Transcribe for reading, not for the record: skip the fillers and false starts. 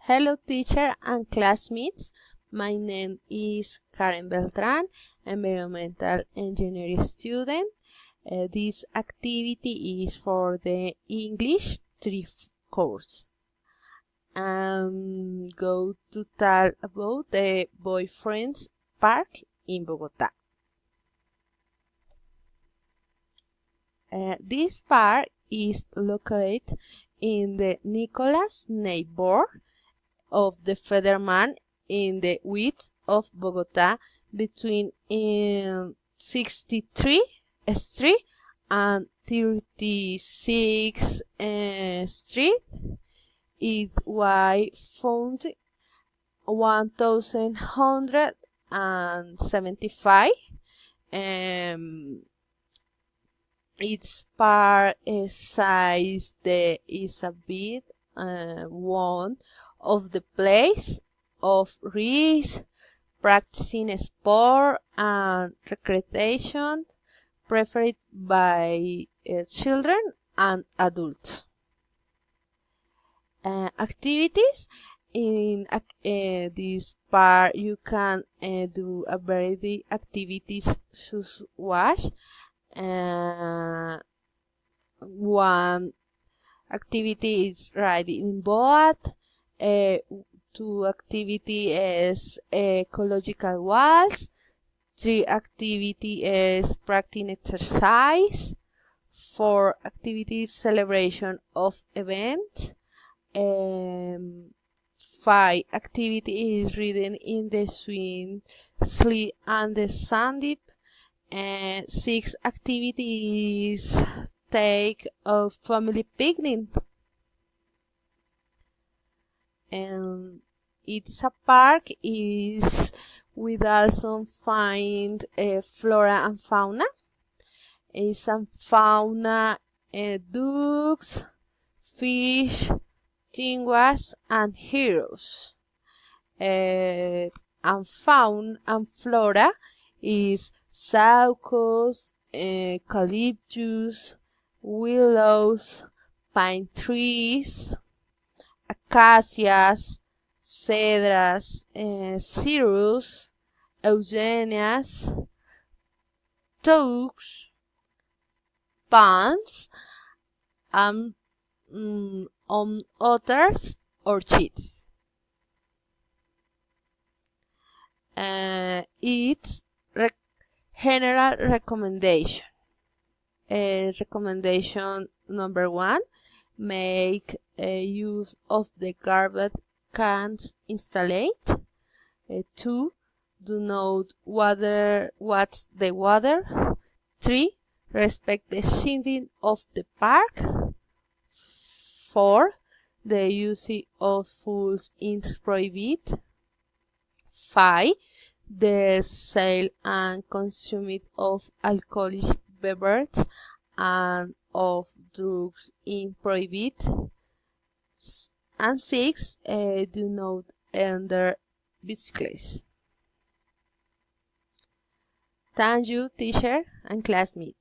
Hello teacher and classmates, my name is Karen Beltran, environmental engineering student. This activity is for the English 3 course. I'm going to talk about the Boyfriends Park in Bogotá. This park is located in the Nicolas neighborhood of the Federman in the width of Bogotá between 63th Street and 36th Street. It was founded 1175. Its park size is a bit one of the place of risk, practicing sport and recreation preferred by children and adults. Activities in this park, you can do a variety activities such as one activity is riding in boat. Two activity is ecological walks. 3 activity is practicing exercise. 4 activities celebration of event. 5 activity is reading in the swing, sleep and the sand dip. 6 activities take a family picnic. And it's a park is we also find flora and fauna. It's some fauna, ducks, fish, tinguas, and heroes. And fauna and flora is saucus, eucalyptus, willows, pine trees, acacias, cedras, cirrus, eugenias, toques, palms, and others orchids. It's general recommendation. Recommendation number 1: make use of the garbage cans installed. 2: do not watch the water. 3: respect the shading of the park. 4: the use of foods is prohibited. 5: the sale and consumption of alcoholic beverages and of drugs is prohibited. And 6: do not enter bicycles. Thank you, teacher and classmates.